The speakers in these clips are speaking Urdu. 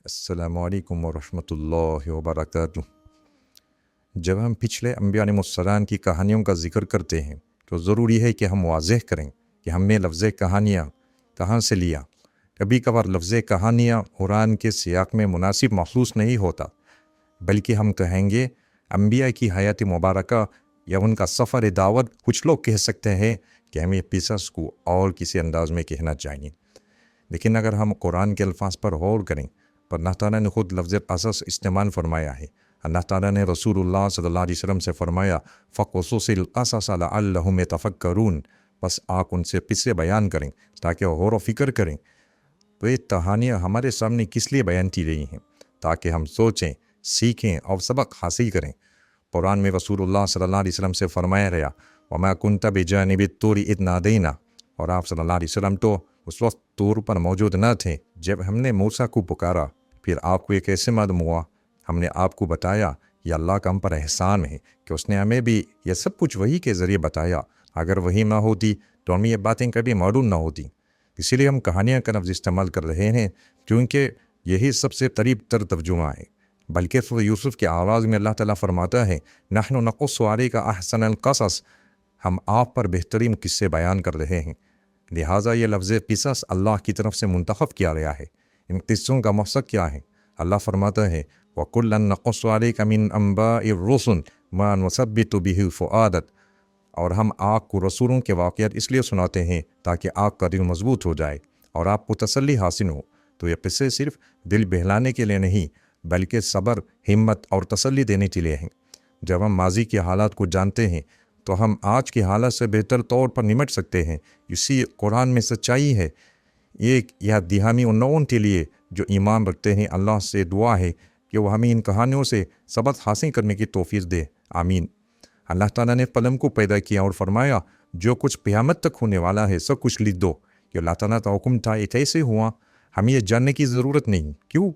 السلام علیکم ورحمۃ اللہ وبرکاتہ۔ جب ہم پچھلے انبیاء علیہم السلام کی کہانیوں کا ذکر کرتے ہیں تو ضروری ہے کہ ہم واضح کریں کہ ہم نے لفظ کہانیاں کہاں سے لیا۔ کبھی کبھار لفظ کہانیاں قرآن کے سیاق میں مناسب محسوس نہیں ہوتا، بلکہ ہم کہیں گے انبیاء کی حیات مبارکہ یا ان کا سفر دعوت۔ کچھ لوگ کہہ سکتے ہیں کہ ہمیں قصص کو اور کسی انداز میں کہنا چاہیے، لیکن اگر ہم قرآن کے الفاظ پر غور کریں تو اللہ تعالیٰ نے خود لفظ قصص استعمال فرمایا ہے۔ اللہ تعالیٰ نے رسول اللہ صلی اللہ علیہ وسلم سے فرمایا فَقُصُصِ الْقَصَصَ لَعَلَّهُمْ يَتَفَكَّرُونَ، بس آپ ان سے قصے بیان کریں تاکہ وہ غور و فکر کریں۔ تو یہ کہانیاں ہمارے سامنے کس لیے بیان کی گئی ہیں؟ تاکہ ہم سوچیں، سیکھیں اور سبق حاصل کریں۔ قرآن میں رسول اللہ صلی اللہ علیہ وسلم سے فرمایا گیا وَمَا كُنْتَ بِجَانِبِ الطُّورِ إِذْ نَادَيْنَا، اور آپ صلی اللہ علیہ وسلم تو اس وقت طور پر موجود نہ تھے جب ہم نے موسیٰ کو پکارا۔ پھر آپ کو یہ کیسے معلوم ہوا؟ ہم نے آپ کو بتایا، یہ اللہ کا ہم پر احسان ہے کہ اس نے ہمیں بھی یہ سب کچھ وحی کے ذریعے بتایا۔ اگر وحی نہ ہوتی تو ہمیں یہ باتیں کبھی معلوم نہ ہوتی۔ اسی لیے ہم کہانیاں کا لفظ استعمال کر رہے ہیں، کیونکہ یہی سب سے قریب تر ترجمہ ہے۔ بلکہ سورہ یوسف کے آغاز میں اللہ تعالیٰ فرماتا ہے نحن نقص علیک احسن القصص، ہم آپ پر بہترین قصے بیان کر رہے ہیں۔ لہٰذا یہ لفظ قصص اللہ کی طرف سے منتخب کیا گیا ہے۔ ان قصوں کا مقصد کیا ہے؟ اللہ فرماتا ہے وَكُلًّا نَقُصُّ عَلَيْكَ مِنْ أَنْبَاءِ الرُّسُلِ مَا نُثَبِّتُ بِهِ فُؤَادَكَ، اور ہم آپ کو رسولوں کے واقعات اس لیے سناتے ہیں تاکہ آپ کا دل مضبوط ہو جائے اور آپ کو تسلی حاصل ہو۔ تو یہ قصے صرف دل بہلانے کے لیے نہیں، بلکہ صبر، ہمت اور تسلی دینے کے لیے ہیں۔ جب ہم ماضی کے حالات کو جانتے ہیں تو ہم آج کی حالت سے بہتر طور پر نمٹ سکتے ہیں۔ اسی قرآن میں سچائی ہے۔ ایک یہ دہامی ان لوگوں کے لیے جو ایمان رکھتے ہیں، اللہ سے دعا ہے کہ وہ ہمیں ان کہانیوں سے سبق حاصل کرنے کی توفیق دے، آمین۔ اللہ تعالیٰ نے قلم کو پیدا کیا اور فرمایا جو کچھ قیامت تک ہونے والا ہے سب کچھ لکھ دو۔ یہ اللہ تعالیٰ کا حکم تھا، یہ کیسے ہوا؟ ہمیں یہ جاننے کی ضرورت نہیں۔ کیوں؟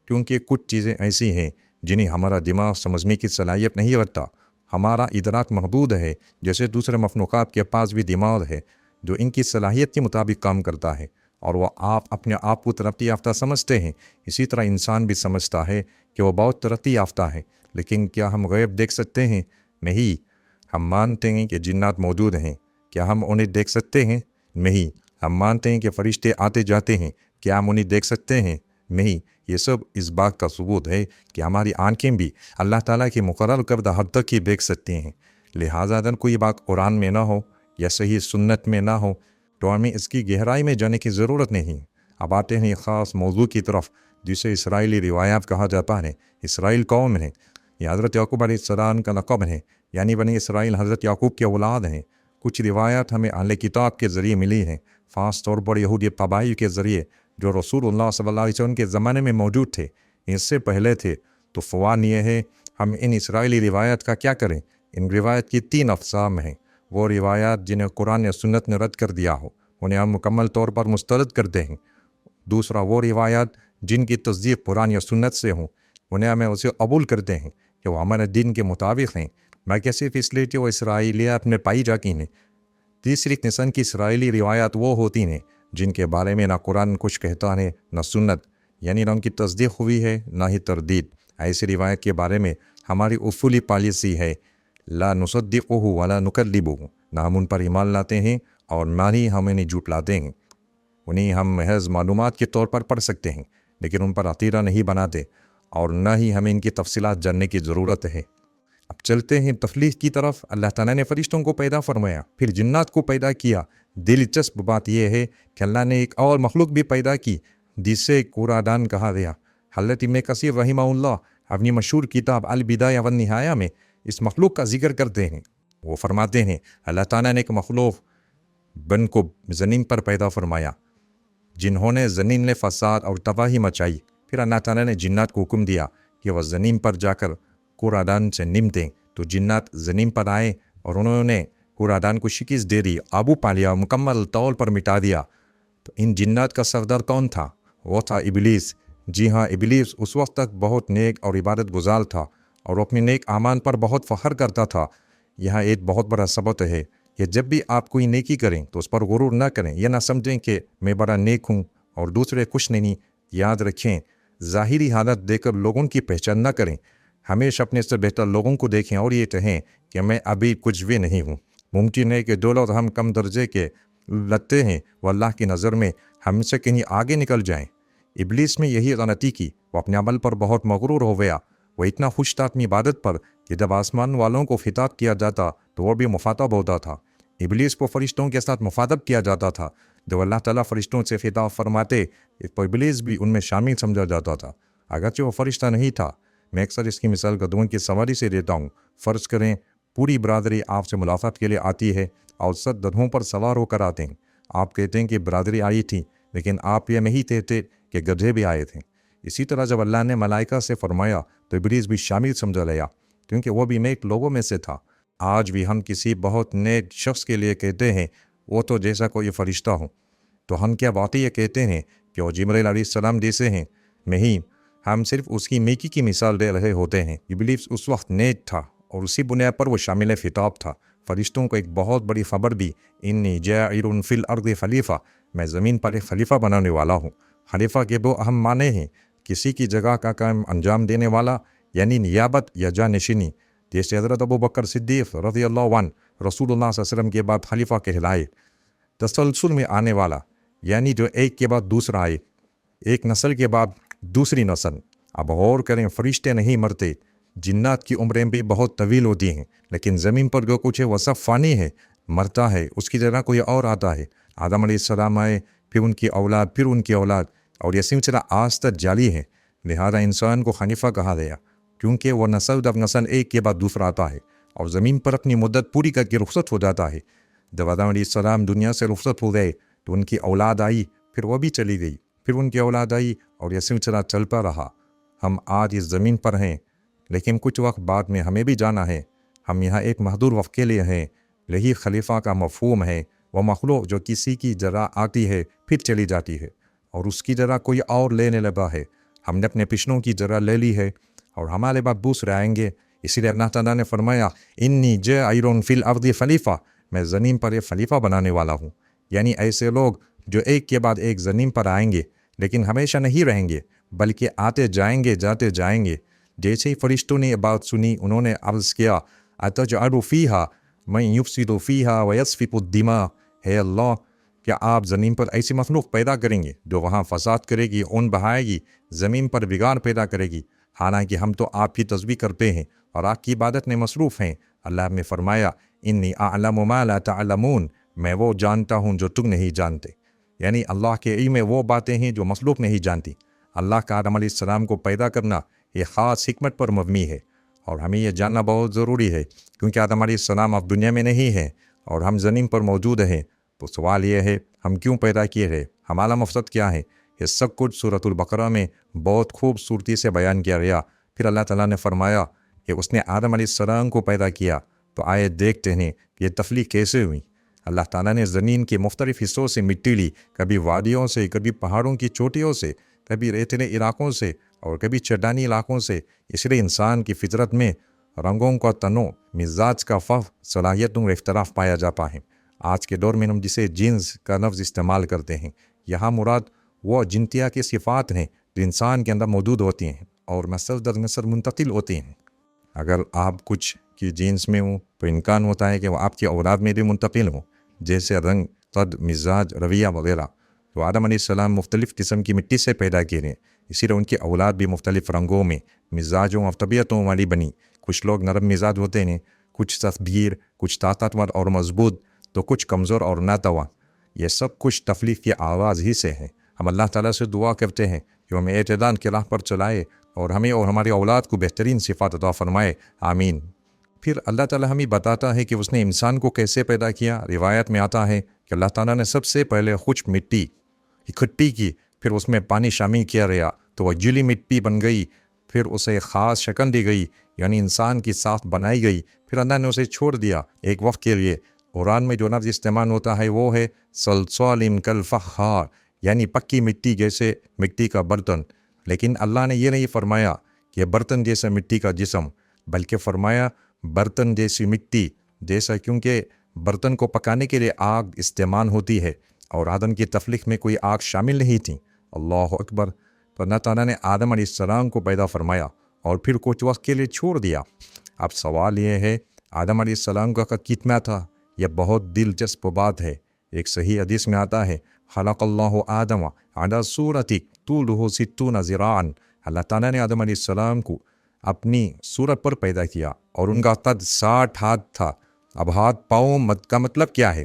کیونکہ کچھ چیزیں ایسی ہیں جنہیں ہمارا دماغ سمجھنے کی صلاحیت نہیں رکھتا۔ ہمارا ادراک محدود ہے، جیسے دوسرے مخلوقات کے پاس بھی دماغ ہے جو ان کی صلاحیت کے مطابق کام کرتا ہے، اور وہ اپنے آپ کو ترقی یافتہ سمجھتے ہیں۔ اسی طرح انسان بھی سمجھتا ہے کہ وہ بہت ترقی یافتہ ہے، لیکن کیا ہم غیب دیکھ سکتے ہیں؟ نہیں۔ ہم مانتے ہیں کہ جنات موجود ہیں، کیا ہم انہیں دیکھ سکتے ہیں؟ نہیں۔ ہم مانتے ہیں کہ فرشتے آتے جاتے ہیں، کیا ہم انہیں دیکھ سکتے ہیں؟ نہیں۔ یہ سب اس بات کا ثبوت ہے کہ ہماری آنکھیں بھی اللہ تعالیٰ کی مقرر کردہ حد تک ہی دیکھ سکتی ہیں۔ لہٰذا اگر کوئی بات قرآن میں نہ ہو یا صحیح سنت میں نہ ہو تو ہمیں اس کی گہرائی میں جانے کی ضرورت نہیں۔ اب آتے ہیں ایک خاص موضوع کی طرف جسے اسرائیلی روایات کہا جاتا ہے۔ اسرائیل قوم ہے، یہ حضرت یعقوب علیہ السلام کا لقب ہے، یعنی بنی اسرائیل حضرت یعقوب کے اولاد ہیں۔ کچھ روایات ہمیں اہل کتاب کے ذریعے ملی ہیں، خاص طور پر یہودی قبائل کے ذریعے جو رسول اللہ صلی اللہ علیہ وسلم کے زمانے میں موجود تھے، اس سے پہلے تھے۔ تو فوان یہ ہے ہم ان اسرائیلی روایات کا کیا کریں؟ ان روایت کی 3 اقسام ہیں۔ وہ روایات جنہیں قرآن یا سنت نے رد کر دیا ہو انہیں ہم مکمل طور پر مسترد کرتے ہیں۔ دوسرا، وہ روایات جن کی تصدیق قرآن یا سنت سے ہوں انہیں ہمیں اسے قبول کرتے ہیں کہ وہ ہمارے دین کے مطابق ہیں، میں کہ صرف اس لیے کہ وہ اسرائیلیات میں پائی جاتی ہیں۔ تیسری قسم کی اسرائیلی روایات وہ ہوتی ہیں جن کے بارے میں نہ قرآن کچھ کہتا ہے نہ سنت، یعنی نہ ان کی تصدیق ہوئی ہے نہ ہی تردید۔ ایسی روایت کے بارے میں ہماری اصولی پالیسی ہے لا نصدقہ ولا نکذبہ، نہ ہم ان پر ایمان لاتے ہیں اور نہ ہی ہم انہیں جھٹلاتے ہیں۔ انہیں ہم محض معلومات کے طور پر پڑھ سکتے ہیں، لیکن ان پر عقیدہ نہیں بناتے، اور نہ ہی ہمیں ان کی تفصیلات جاننے کی ضرورت ہے۔ اب چلتے ہیں تخلیق کی طرف۔ اللہ تعالیٰ نے فرشتوں کو پیدا فرمایا، پھر جنات کو پیدا کیا۔ دلچسپ بات یہ ہے کہ اللہ نے ایک اور مخلوق بھی پیدا کی جسے قرآن کہا گیا۔ حضرت ابن کثیر رحمہ اللہ اپنی مشہور کتاب البدایہ والنہایہ میں اس مخلوق کا ذکر کرتے ہیں۔ وہ فرماتے ہیں اللہ تعالیٰ نے ایک مخلوق بن کو زمین پر پیدا فرمایا جنہوں نے زمین میں فساد اور تباہی مچائی۔ پھر اللہ تعالیٰ نے جنات کو حکم دیا کہ وہ زمین پر جا کر قرآن سے نمٹیں۔ تو جنات زمین پر آئے اور انہوں نے قرآن کو شکست دے دی، قابو پا لیا، مکمل طور پر مٹا دیا۔ تو ان جنات کا سردار کون تھا؟ وہ تھا ابلیس۔ جی ہاں، ابلیس اس وقت تک بہت نیک اور عبادت گزار تھا اور اپنے نیک اعمال پر بہت فخر کرتا تھا۔ یہاں ایک بہت بڑا سبق ہے کہ جب بھی آپ کوئی نیکی کریں تو اس پر غرور نہ کریں، یہ نہ سمجھیں کہ میں بڑا نیک ہوں اور دوسرے کچھ نہیں۔ یاد رکھیں ظاہری حالت دیکھ کر لوگوں کی پہچان نہ کریں، ہمیشہ اپنے سے بہتر لوگوں کو دیکھیں اور یہ کہیں کہ میں ابھی کچھ بھی نہیں ہوں۔ ممکن ہے کہ دولت ہم کم درجے کے لگتے ہیں، وہ اللہ کی نظر میں ہم سے کہیں آگے نکل جائیں۔ ابلیس میں یہی غلطی کی، وہ اپنے عمل پر بہت مغرور ہو گیا، وہ اتنا خوش تھا اپنی عبادت پر کہ جب آسمان والوں کو خطاب کیا جاتا تو وہ بھی مخاطب ہوتا تھا۔ ابلیس کو فرشتوں کے ساتھ مخاطب کیا جاتا تھا، جب اللہ تعالیٰ فرشتوں سے خطاب فرماتے تو ابلیس بھی ان میں شامل سمجھا جاتا تھا، اگرچہ وہ فرشتہ نہیں تھا۔ میں اکثر اس کی مثال گدھوں کی سواری سے دیتا ہوں۔ فرض کریں پوری برادری آپ سے ملاقات کے لیے آتی ہے اور 7 گدھوں پر سوار ہو کر آتے ہیں۔ آپ کہتے ہیں کہ برادری آئی تھی، لیکن آپ یہ نہیں کہتے کہ گدھے بھی آئے تھے۔ اسی طرح جب اللہ نے ملائکہ سے فرمایا تو ابلیس بھی شامل سمجھا لیا، کیونکہ وہ بھی نیک لوگوں میں سے تھا۔ آج بھی ہم کسی بہت نیک شخص کے لیے کہتے ہیں وہ تو جیسا کوئی فرشتہ ہو، تو ہم کیا واقعی یہ کہتے ہیں کہ وہ جبرائیل علیہ السلام جیسے ہیں؟ نہیں، ہم صرف اس کی نیکی کی مثال دے رہے ہوتے ہیں۔ ابلیس اس وقت نیک تھا اور اسی بنیاد پر وہ شامل خطاب تھا۔ فرشتوں کو ایک بہت بڑی خبر دی، انی جاعل فی الارض خلیفہ، میں زمین پر ایک خلیفہ بنانے والا ہوں۔ خلیفہ کے 2 اہم معنی ہیں، کسی کی جگہ کا کام انجام دینے والا یعنی نیابت یا جانشینی، جیسے حضرت ابوبکر صدیق رضی اللہ عنہ رسول اللہ صلی اللہ علیہ وسلم کے بعد خلیفہ کہلائے۔ تسلسل میں آنے والا یعنی جو ایک کے بعد دوسرا آئے، ایک نسل کے بعد دوسری نسل۔ اب غور کریں، فرشتے نہیں مرتے، جنات کی عمریں بھی بہت طویل ہوتی ہیں، لیکن زمین پر جو کچھ ہے وہ سب فانی ہے، مرتا ہے، اس کی جگہ کوئی اور آتا ہے۔ آدم علیہ السلام آئے، پھر ان کی اولاد، پھر ان کی اولاد، اور یہ سلسلہ آج تک جاری ہے۔ لہذا انسان کو خلیفہ کہا گیا، کیونکہ وہ نسل در نسل ایک کے بعد دوسرا آتا ہے اور زمین پر اپنی مدت پوری کر کے رخصت ہو جاتا ہے۔ جب آدم علیہ السلام دنیا سے رخصت ہو گئے تو ان کی اولاد آئی، پھر وہ بھی چلی گئی، پھر ان کی اولاد آئی، اور یہ سلسلہ چلتا رہا۔ ہم آج اس زمین پر ہیں، لیکن کچھ وقت بعد میں ہمیں بھی جانا ہے۔ ہم یہاں ایک محدود وقت کے لیے ہیں۔ یہی خلیفہ کا مفہوم ہے، وہ مخلوق جو کسی کی جگہ آتی ہے پھر چلی جاتی ہے اور اس کی جگہ کوئی اور لینے لگا ہے۔ ہم نے اپنے پچھلوں کی جگہ لے لی ہے اور ہمارے بعد دوسرے آئیں گے۔ اسی لیے اللہ تعالیٰ نے فرمایا انی جاعل فی الارض خلیفہ، میں زمین پر ایک خلیفہ بنانے والا ہوں۔ یعنی ایسے لوگ جو ایک کے بعد ایک زمین پر آئیں گے، لیکن ہمیشہ نہیں رہیں گے، بلکہ آتے جائیں گے، جاتے جائیں گے۔ جیسے ہی فرشتوں نے یہ بات سنی، انہوں نے عرض کیا اتجعل فیہا من یفسد فیہا ویسفک الدماء، ہے اللہ، کیا آپ زمین پر ایسی مخلوق پیدا کریں گے جو وہاں فساد کرے گی، خون بہائے گی، زمین پر بگاڑ پیدا کرے گی؟ حالانکہ ہم تو آپ کی تسبیح کرتے ہیں اور آپ کی عبادت میں مصروف ہیں۔ اللہ نے فرمایا انی اعلم ما لا تعلمون، میں وہ جانتا ہوں جو تم نہیں جانتے۔ یعنی اللہ کے علم میں وہ باتیں ہیں جو مخلوق نہیں جانتی۔ اللہ کا آدم علیہ السلام کو پیدا کرنا یہ خاص حکمت پر مبنی ہے، اور ہمیں یہ جاننا بہت ضروری ہے، کیونکہ آدم علیہ السلام اب دنیا میں نہیں ہے اور ہم زمین پر موجود ہیں۔ تو سوال یہ ہے ہم کیوں پیدا کیے ہیں، ہمارا مقصد کیا ہے؟ یہ سب کچھ سورۃ البقرہ میں بہت خوبصورتی سے بیان کیا گیا۔ پھر اللہ تعالیٰ نے فرمایا کہ اس نے آدم علیہ السلام کو پیدا کیا، تو آئے دیکھتے ہیں یہ تخلیق کیسے ہوئی۔ اللہ تعالیٰ نے زمین کے مختلف حصوں سے مٹی لی، کبھی وادیوں سے، کبھی پہاڑوں کی چوٹیوں سے، کبھی ریتیلے علاقوں سے اور کبھی چٹانی علاقوں سے۔ اس لیے انسان کی فطرت میں رنگوں کا تنوع، مزاج کا فرق، صلاحیتوں کا اختلاف پایا جاتا ہے۔ آج کے دور میں ہم جسے جنس کا لفظ استعمال کرتے ہیں، یہاں مراد وہ جنسیت کی صفات ہیں جو انسان کے اندر موجود ہوتی ہیں اور نسل در نسل منتقل ہوتی ہیں۔ اگر آپ کچھ کی جنس میں ہوں تو امکان ہوتا ہے کہ وہ آپ کی اولاد میں بھی منتقل ہوں، جیسے رنگ، قد، مزاج، رویہ وغیرہ۔ تو آدم علیہ السلام مختلف قسم کی مٹی سے پیدا کیے ہیں، اسی لیے ان کی اولاد بھی مختلف رنگوں میں، مزاجوں اور طبیعتوں والی بنی۔ کچھ لوگ نرم مزاج ہوتے ہیں، کچھ سختگیر، کچھ طاقتور اور مضبوط، تو کچھ کمزور اور ناتواں۔ یہ سب کچھ تخلیق کے آغاز ہی سے ہے۔ ہم اللہ تعالیٰ سے دعا کرتے ہیں کہ وہ ہمیں اعتدال کی راہ پر چلائے اور ہمیں اور ہماری اولاد کو بہترین صفات عطا فرمائے، آمین۔ پھر اللہ تعالیٰ ہمیں بتاتا ہے کہ اس نے انسان کو کیسے پیدا کیا۔ روایت میں آتا ہے کہ اللہ تعالیٰ نے سب سے پہلے خشک مٹی اکٹھی کی، پھر اس میں پانی شامل کیا گیا تو وہ گیلی مٹی بن گئی، پھر اسے ایک خاص شکل دی گئی، یعنی انسان کی ساخت بنائی گئی۔ پھر اللہ نے اسے چھوڑ دیا ایک وقت کے لیے۔ قرآن میں جو لفظ استعمال ہوتا ہے وہ ہے صلصال کالفخار، یعنی پکی مٹی جیسے مٹی کا برتن۔ لیکن اللہ نے یہ نہیں فرمایا کہ برتن جیسا مٹی کا جسم، بلکہ فرمایا برتن جیسی مٹی جیسا، کیونکہ برتن کو پکانے کے لیے آگ استعمال ہوتی ہے اور آدم کی تخلیق میں کوئی آگ شامل نہیں تھی۔ اللہ اکبر۔ تو اللہ تعالیٰ نے آدم علیہ السلام کو پیدا فرمایا اور پھر کچھ وقت کے لیے چھوڑ دیا۔ اب سوال یہ ہے آدم علیہ السلام کا کتنا تھا؟ یہ بہت دلچسپ بات ہے۔ ایک صحیح حدیث میں آتا ہے خلق اللہ آدم علی صورتی طولہ 60 ذراعا، اللہ تعالیٰ نے آدم علیہ السلام کو اپنی صورت پر پیدا کیا اور ان کا قد 60 ہاتھ تھا۔ اب ہاتھ پاؤں کا مطلب کیا ہے؟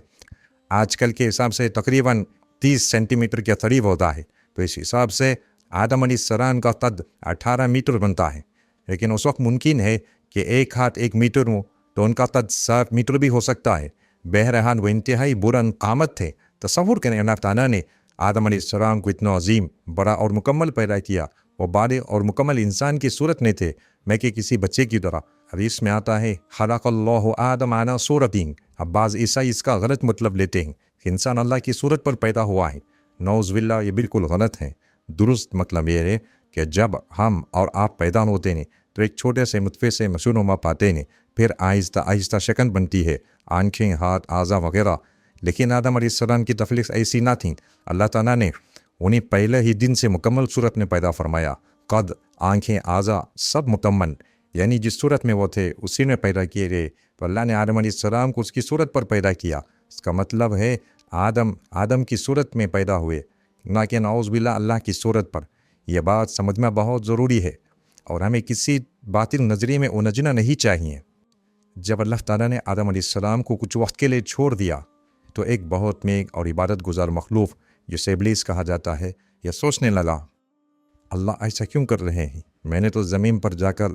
آج کل کے حساب سے تقریباً 30 سینٹی میٹر کے قریب ہوتا ہے، تو اس حساب سے آدم علیہ السلام کا قد 18 میٹر بنتا ہے۔ لیکن اس وقت ممکن ہے کہ ایک ہاتھ 1 میٹر ہو تو ان کا قد 7 میٹر بھی ہو سکتا ہے۔ بہرحال وہ انتہائی بلند قامت تھے۔ تصور کریں اللہ تعالیٰ نے آدم علیہ السلام کو اتنا عظیم، بڑا اور مکمل پیدا کیا۔ وہ بالغ اور مکمل انسان کی صورت میں تھے، میں کہ کسی بچے کی طرح۔ حدیث میں آتا ہے خلق اللہ آدم علی صورتہ۔ اب بعض عیسائی اس کا غلط مطلب لیتے ہیں کہ انسان اللہ کی صورت پر پیدا ہوا ہے۔ نعوذ باللہ، یہ بالکل غلط ہے۔ درست مطلب یہ ہے کہ جب ہم اور آپ پیدا ہوتے ہیں تو ایک چھوٹے سے نطفے سے مسنما پاتے ہیں، پھر آہستہ آہستہ شکل بنتی ہے، آنکھیں، ہاتھ، اعضاء وغیرہ۔ لیکن آدم علیہ السلام کی تخلیق ایسی نہ تھی۔ اللہ تعالیٰ نے انہیں پہلے ہی دن سے مکمل صورت میں پیدا فرمایا۔ قد، آنکھیں، اعضاء سب مکمل، یعنی جس صورت میں وہ تھے اسی میں پیدا کیے گئے۔ تو اللہ نے آدم علیہ السلام کو اس کی صورت پر پیدا کیا۔ اس کا مطلب ہے آدم کی صورت میں پیدا ہوئے، نہ کہ نعوذ باللہ اللہ کی صورت پر۔ یہ بات سمجھنا بہت ضروری ہے اور ہمیں کسی باطل نظریے میں الجھنا نہیں چاہیے۔ جب اللہ تعالیٰ نے آدم علیہ السلام کو کچھ وقت کے لیے چھوڑ دیا تو ایک بہت نیک اور عبادت گزار مخلوق جسے ابلیس کہا جاتا ہے، یہ سوچنے لگا اللہ ایسا کیوں کر رہے ہیں؟ میں نے تو زمین پر جا کر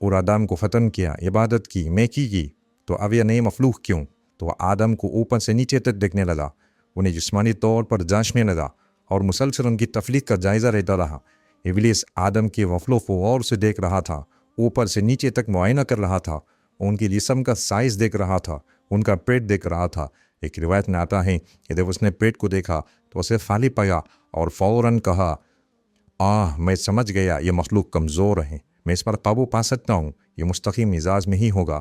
اور آدم کو ختم کیا، عبادت کی، نیکی کی، تو اب یہ نئے مخلوق کیوں؟ تو وہ آدم کو اوپر سے نیچے تک دیکھنے لگا، انہیں جسمانی طور پر جانچنے لگا اور مسلسل ان کی تخلیق کا جائزہ لیتا رہا۔ ابلیس آدم کے مخلوق کو غور سے دیکھ رہا تھا، اوپر سے نیچے تک معائنہ کر رہا تھا، ان کی جسم کا سائز دیکھ رہا تھا، ان کا پیٹ دیکھ رہا تھا۔ ایک روایت میں آتا ہے کہ جب اس نے پیٹ کو دیکھا تو اسے خالی پایا اور فوراً کہا میں سمجھ گیا یہ مخلوق کمزور ہے، میں اس پر قابو پا سکتا ہوں، یہ مستقیم مزاج میں ہی ہوگا،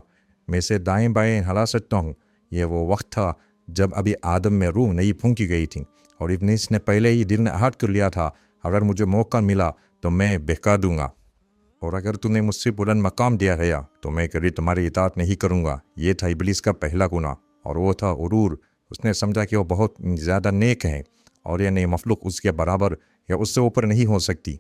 میں اسے دائیں بائیں ہلا سکتا ہوں۔ یہ وہ وقت تھا جب ابھی آدم میں روح نہیں پھونکی گئی تھی اور ابلیس نے پہلے ہی دل میں عہد کر لیا تھا اگر مجھے موقع ملا تو میں بہکا دوں گا، اور اگر تم نے مجھ سے بلند مقام دیا گیا تو میں کبھی تمہاری اطاعت نہیں کروں گا۔ یہ تھا ابلیس کا پہلا گناہ، اور وہ تھا غرور۔ اس نے سمجھا کہ وہ بہت زیادہ نیک ہیں اور یہ نئی مخلوق اس کے برابر یا اس سے اوپر نہیں ہو سکتی۔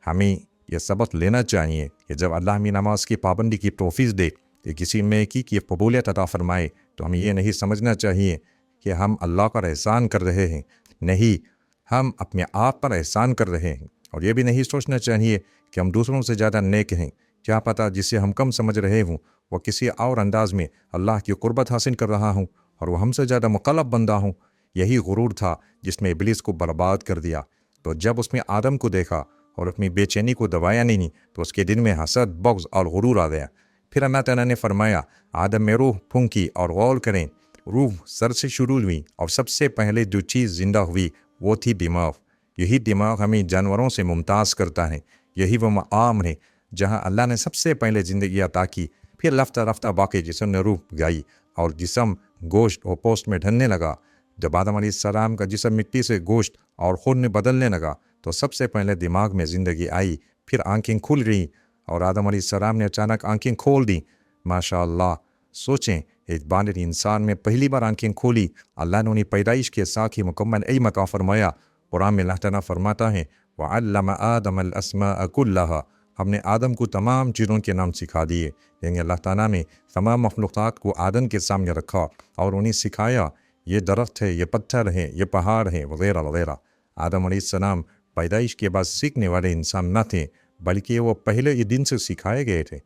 ہمیں یہ سبق لینا چاہیے کہ جب اللہ ہمیں نماز کی پابندی کی توفیق دے کہ کسی نیکی کی قبولیت عطا فرمائے تو ہمیں یہ نہیں سمجھنا چاہیے کہ ہم اللہ پر احسان کر رہے ہیں، نہیں، ہم اپنے آپ پر احسان کر رہے ہیں۔ اور یہ بھی نہیں سوچنا چاہیے کہ ہم دوسروں سے زیادہ نیک ہیں، کیا پتہ جسے ہم کم سمجھ رہے ہوں وہ کسی اور انداز میں اللہ کی قربت حاصل کر رہا ہوں اور وہ ہم سے زیادہ مقرب بندہ ہوں۔ یہی غرور تھا جس نے ابلیس کو برباد کر دیا۔ تو جب اس میں آدم کو دیکھا اور اپنی بے چینی کو دبایا نہیں تو اس کے دل میں حسد، بغض اور غرور آ گیا۔ پھر اللہ تعالیٰ نے فرمایا آدم میں روح پھونکی، اور غور کریں روح سر سے شروع ہوئی اور سب سے پہلے جو چیز زندہ ہوئی وہ تھی دماغ۔ یہی دماغ ہمیں جانوروں سے ممتاز کرتا ہے۔ یہی وہ مقام ہے جہاں اللہ نے سب سے پہلے زندگی عطا کی، پھر رفتہ رفتہ باقی جسم نے روح گائی اور جسم گوشت اور پوست میں ڈھلنے لگا۔ جب آدم علیہ السلام کا جسم مٹی سے گوشت اور خون میں بدلنے لگا تو سب سے پہلے دماغ میں زندگی آئی، پھر آنکھیں کھل گئیں اور آدم علیہ السلام نے اچانک آنکھیں کھول دیں۔ ماشاء اللہ، سوچیں ایک بالغ انسان میں پہلی بار آنکھیں کھولی، اللہ نے انہیں پیدائش کے ساتھ ہی مکمل علم عطا فرمایا۔ قرآن میں اللہ تعالیٰ فرماتا ہے وَعَلَّمَ آدَمَ الْأَسْمَاءَ كُلَّهَا، ہم نے آدم کو تمام چیزوں کے نام سکھا دیے۔ یعنی اللہ تعالیٰ نے تمام مخلوقات کو آدم کے سامنے رکھا اور انہیں سکھایا یہ درخت ہے، یہ پتھر ہے، یہ پہاڑ ہے، وغیرہ وغیرہ۔ آدم علیہ السلام پیدائش کے بعد سیکھنے والے انسان نہ تھے، بلکہ وہ پہلے ہی دن سے سکھائے گئے تھے۔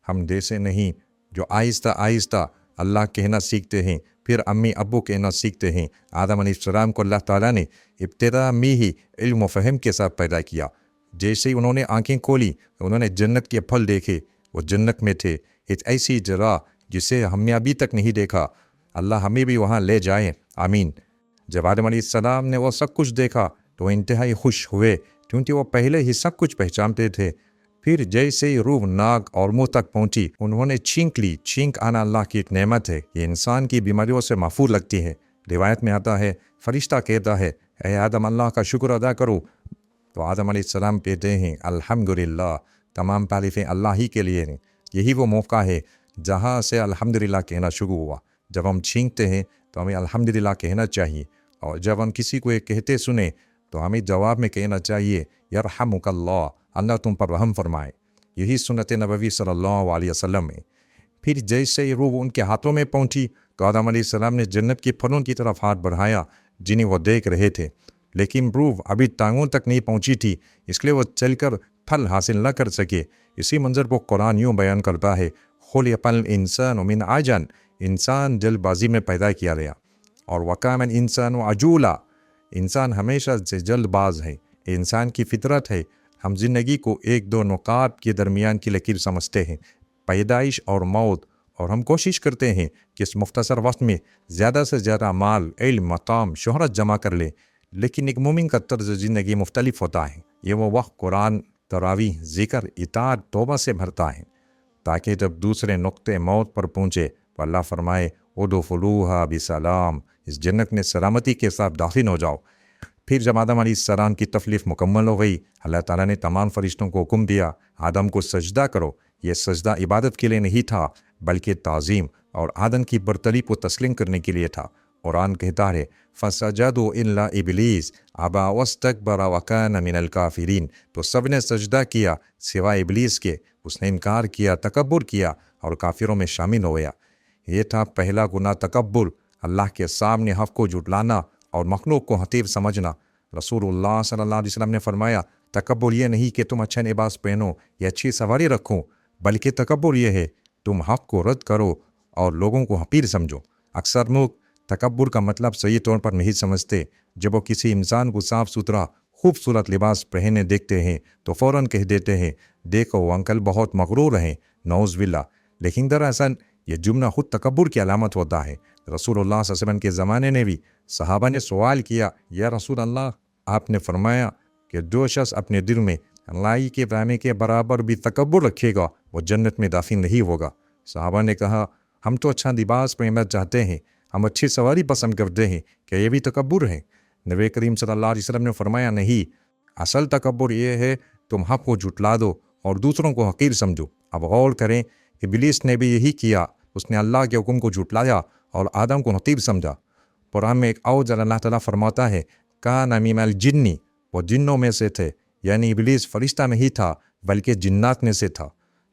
ہم جیسے نہیں جو آہستہ آہستہ اللہ کہنا سیکھتے ہیں، پھر امی ابو کہنا سیکھتے ہیں۔ آدم علیہ السلام کو اللہ تعالیٰ نے ابتدا میں ہی علم و فہم کے ساتھ پیدا کیا۔ جیسے ہی انہوں نے آنکھیں کھولی انہوں نے جنت کے پھل دیکھے، وہ جنت میں تھے، ایک ایسی جگہ جسے ہم نے ابھی تک نہیں دیکھا۔ اللہ ہمیں بھی وہاں لے جائے، آمین۔ جب آدم علیہ السلام نے وہ سب کچھ دیکھا تو وہ انتہائی خوش ہوئے، کیونکہ وہ پہلے ہی سب کچھ پہچانتے تھے۔ پھر جیسے ہی روح ناک اور منہ تک پہنچی انہوں نے چھینک لی۔ چھینک آنا اللہ کی ایک نعمت ہے، یہ انسان کی بیماریوں سے محفوظ لگتی ہے۔ روایت میں آتا ہے فرشتہ کہتا ہے اے آدم اللہ کا شکر ادا کرو، تو آدم علیہ السلام کہتے ہیں الحمدللہ، تمام تعریفیں اللہ ہی کے لیے ہیں۔ یہی وہ موقع ہے جہاں سے الحمدللہ کہنا شروع ہوا۔ جب ہم چھینکتے ہیں تو ہمیں الحمدللہ کہنا چاہیے، اور جب ہم کسی کو یہ کہتے سنیں تو ہمیں جواب میں کہنا چاہیے یرحمک اللہ، اللہ تم پر رحم فرمائے۔ یہی سنت نبوی صلی اللہ علیہ وسلم ہے۔ پھر جیسے ہی روح ان کے ہاتھوں میں پہنچی تو آدم علیہ السلام نے جنت کے پھلوں کی طرف ہاتھ بڑھایا جنہیں وہ دیکھ رہے تھے، لیکن روح ابھی ٹانگوں تک نہیں پہنچی تھی، اس لیے وہ چل کر پھل حاصل نہ کر سکے۔ اسی منظر کو قرآن یوں بیان کرتا ہے خلق الانسان من عجل، انسان جلد بازی میں پیدا کیا گیا، اور وکان الانسان عجولا، انسان ہمیشہ سے جلد باز ہے۔ انسان کی فطرت ہے، ہم زندگی کو ایک دو نقاط کے درمیان کی لکیر سمجھتے ہیں، پیدائش اور موت، اور ہم کوشش کرتے ہیں کہ اس مختصر وقت میں زیادہ سے زیادہ مال، علم، مقام، شہرت جمع کر لیں، لیکن ایک مومن کا طرز زندگی مختلف ہوتا ہے۔ یہ وہ وقت قرآن، تراویح، ذکر، اطاعت، توبہ سے بھرتا ہے، تاکہ جب دوسرے نقطے موت پر پہنچے تو اللہ فرمائے ادخلوها بسلام، اس جنت میں سلامتی کے ساتھ داخل ہو جاؤ۔ پھر جب آدم علیہ السلام کی تکلیف مکمل ہو گئی، اللہ تعالیٰ نے تمام فرشتوں کو حکم دیا آدم کو سجدہ کرو۔ یہ سجدہ عبادت کے لیے نہیں تھا بلکہ تعظیم اور آدم کی برتری کو تسلیم کرنے کے لیے تھا۔ قرآن کہتا ہے فسجدوا الا ابلیس ابا واستکبر وکان من الکافرین، تو سب نے سجدہ کیا سوائے ابلیس کے، اس نے انکار کیا، تکبر کیا اور کافروں میں شامل ہو گیا۔ یہ تھا پہلا گناہ، تکبر، اللہ کے سامنے حق کو جھٹلانا اور مخلوق کو حقیر سمجھنا۔ رسول اللہ صلی اللہ علیہ وسلم نے فرمایا تکبر یہ نہیں کہ تم اچھے لباس پہنو یا اچھی سواری رکھو، بلکہ تکبر یہ ہے تم حق کو رد کرو اور لوگوں کو حقیر سمجھو۔ اکثر لوگ تکبر کا مطلب صحیح طور پر نہیں سمجھتے۔ جب وہ کسی انسان کو صاف ستھرا خوبصورت لباس پہنے دیکھتے ہیں تو فوراً کہہ دیتے ہیں دیکھو وہ انکل بہت مغرور ہیں، نعوذ باللہ۔ لیکن دراصل یہ جملہ خود تکبر کی علامت ہوتا ہے۔ رسول اللہ صلی اللہ علیہ وسلم کے زمانے میں بھی صحابہ نے سوال کیا یا رسول اللہ، آپ نے فرمایا کہ جو شخص اپنے دل میں اللہ کے دانے کے برابر بھی تکبر رکھے گا وہ جنت میں داخل نہیں ہوگا۔ صحابہ نے کہا ہم تو اچھا لباس پہننا چاہتے ہیں، ہم اچھی سواری پسند کرتے ہیں، کیا یہ بھی تکبر ہے؟ نبی کریم صلی اللہ علیہ وسلم نے فرمایا نہیں، اصل تکبر یہ ہے تم حق کو جھٹلا دو اور دوسروں کو حقیر سمجھو۔ اب غور کریں، ابلیس نے بھی یہی کیا، اس نے اللہ کے حکم کو جھٹلایا اور آدم کو حقیر سمجھا۔ قرآن میں ایک اور جگہ اللہ تعالیٰ فرماتا ہے کان من الجن، وہ جنوں میں سے تھے، یعنی ابلیس فرشتہ نہیں تھا بلکہ جنات میں سے تھا،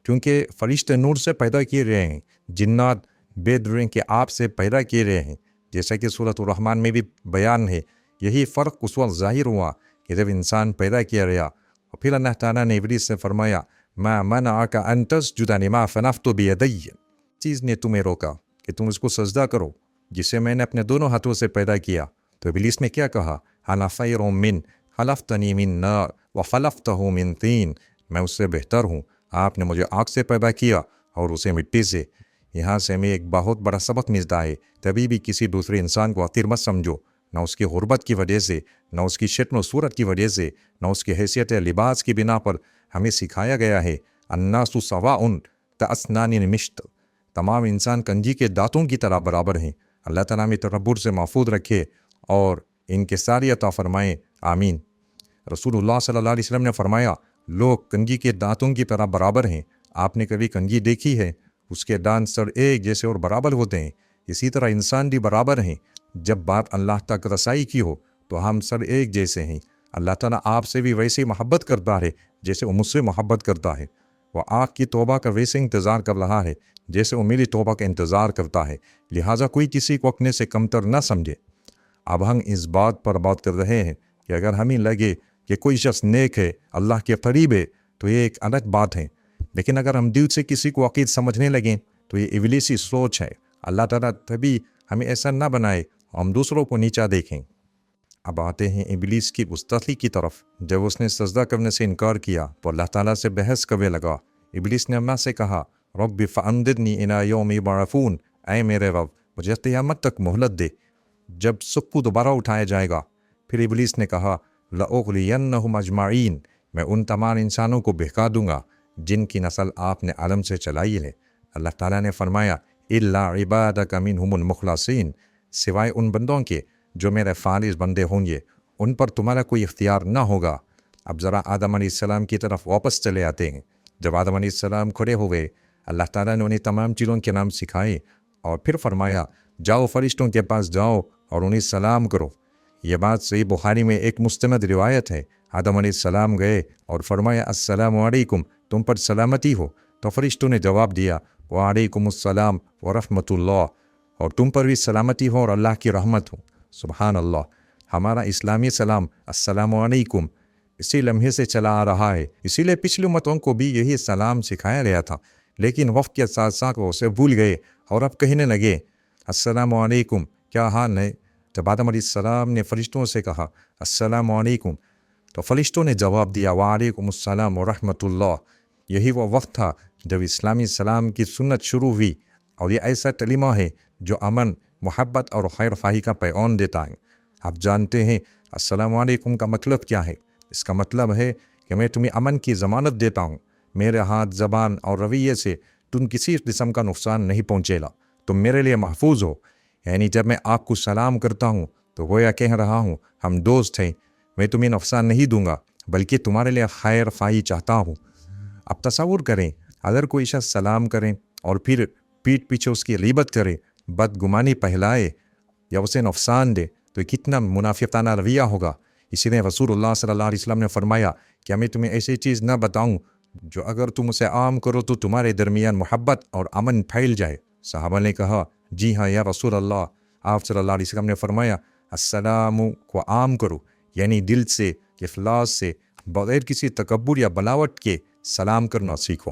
کیونکہ فرشتے نور سے پیدا کیے گئے ہیں، جنات بے دریں کے آپ سے پیدا کیے گئے ہیں، جیسا کہ سورۃ الرحمن میں بھی بیان ہے۔ یہی فرق اس وقت ظاہر ہوا کہ جب انسان پیدا کیا گیا، اور پھر اللہ تعالیٰ نے ابلیس سے فرمایا ما منعک ان تسجد لما خلقت بیدی، چیز نے تمہیں روکا کہ تم اس کو سجدہ کرو جسے میں نے اپنے دونوں ہاتھوں سے پیدا کیا۔ تو ابلیس نے کیا کہا انا خیر من خلقتنی من نار وخلقتہ من طین، میں اس سے بہتر ہوں، آپ نے مجھے آگ سے پیدا کیا اور اسے مٹی سے۔ یہاں سے ہمیں ایک بہت بڑا سبق ملتا ہے، کبھی بھی کسی دوسرے انسان کو حقیر مت سمجھو، نہ اس کی غربت کی وجہ سے، نہ اس کی شکل و صورت کی وجہ سے، نہ اس کی حیثیت لباس کی بنا پر۔ ہمیں سکھایا گیا ہے الناس سواء کاسنان المشط، تمام انسان کنجی کے دانتوں کی طرح برابر ہیں۔ اللہ تعالیٰ میں تکبر سے محفوظ رکھے اور انکساری عطا فرمائیں، آمین۔ رسول اللہ صلی اللہ علیہ وسلم نے فرمایا لوگ کنجی کے دانتوں کی طرح برابر ہیں۔ آپ نے کبھی کنجی دیکھی ہے؟ اس کے دانت سر ایک جیسے اور برابر ہوتے ہیں، اسی طرح انسان بھی برابر ہیں۔ جب بات اللہ تک رسائی کی ہو تو ہم سر ایک جیسے ہیں۔ اللہ تعالیٰ آپ سے بھی ویسے محبت کرتا ہے جیسے وہ مجھ سے محبت کرتا ہے، وہ آپ کی توبہ کا ویسے انتظار کر رہا ہے جیسے وہ میری توبہ کا انتظار کرتا ہے، لہٰذا کوئی کسی کو اپنے سے کمتر نہ سمجھے۔ اب ہم اس بات پر بات کر رہے ہیں کہ اگر ہمیں لگے کہ کوئی شخص نیک ہے، اللہ کے قریب ہے، تو یہ ایک الگ بات ہے، لیکن اگر ہم دل سے کسی کو عقید سمجھنے لگیں تو یہ ابلیسی سوچ ہے۔ اللہ تعالیٰ تبھی ہمیں ایسا نہ بنائے ہم دوسروں کو نیچا دیکھیں۔ اب آتے ہیں ابلیس کی اس تخلیق کی طرف۔ جب اس نے سجدہ کرنے سے انکار کیا تو اللہ تعالیٰ سے بحث کرنے لگا۔ ابلیس نے اللہ سے کہا رب فانظرنی الی یوم یبعثون، اے میرے رب مجھے قیامت تک مہلت دے جب سب کو دوبارہ اٹھایا جائے گا۔ پھر ابلیس نے کہا لأغوینہم اجمعین، میں ان تمام انسانوں کو بہکا دوں گا جن کی نسل آپ نے عالم سے چلائی ہے۔ اللہ تعالیٰ نے فرمایا الا عبادک منہم المخلصین، سوائے ان بندوں کے جو میرے خالص بندے ہوں گے، ان پر تمہارا کوئی اختیار نہ ہوگا۔ اب ذرا آدم علیہ السلام کی طرف واپس چلے آتے ہیں۔ جب آدم علیہ السلام کھڑے ہوئے، اللہ تعالیٰ نے انہیں تمام چیزوں کے نام سکھائے اور پھر فرمایا جاؤ فرشتوں کے پاس جاؤ اور انہیں سلام کرو۔ یہ بات صحیح بخاری میں ایک مستند روایت ہے۔ آدم علیہ السلام گئے اور فرمایا السلام علیکم، تم پر سلامتی ہو۔ تو فرشتوں نے جواب دیا وعلیکم السلام ورحمۃ اللہ، اور تم پر بھی سلامتی ہو اور اللہ کی رحمت ہو۔ سبحان اللہ، ہمارا اسلامی سلام السلام علیکم اسی لمحے سے چلا آ رہا ہے، اسی لیے پچھلی امتوں کو بھی یہی سلام سکھایا گیا تھا، لیکن وقت کے ساتھ ساتھ وہ اسے بھول گئے اور اب کہنے لگے السلام علیکم، کیا حال ہے؟ جب آدم علیہ السلام نے فرشتوں سے کہا السلام علیکم تو فرشتوں نے جواب دیا وعلیکم السلام ورحمۃ اللہ۔ یہی وہ وقت تھا جب اسلامی سلام کی سنت شروع ہوئی، اور یہ ایسا کلمہ ہے جو امن، محبت اور خیر خواہی کا پیغام دیتا ہے۔ آپ جانتے ہیں السلام علیکم کا مطلب کیا ہے؟ اس کا مطلب ہے کہ میں تمہیں امن کی ضمانت دیتا ہوں، میرے ہاتھ، زبان اور رویے سے تم کسی قسم کا نقصان نہیں پہنچے گا، تم میرے لیے محفوظ ہو۔ یعنی جب میں آپ کو سلام کرتا ہوں تو گویا کہہ رہا ہوں ہم دوست ہیں، میں تمہیں نقصان نہیں دوں گا بلکہ تمہارے لیے خیر خواہی چاہتا ہوں۔ اب تصور کریں اگر کوئی شخص سلام کریں اور پھر پیٹھ پیچھے اس کی غیبت کرے، بدگمانی پھیلائے یا اسے نقصان دے تو کتنا منافقانہ رویہ ہوگا۔ اسی لیے رسول اللہ صلی اللہ علیہ وسلم نے فرمایا کہ میں تمہیں ایسی چیز نہ بتاؤں جو اگر تم اسے عام کرو تو تمہارے درمیان محبت اور امن پھیل جائے۔ صحابہ نے کہا جی ہاں یا رسول اللہ۔ آپ صلی اللہ علیہ وسلم نے فرمایا السلام کو عام کرو، یعنی دل سے، اخلاص سے، بغیر کسی تکبر یا بلاوٹ کے سلام کرنا سیکھو۔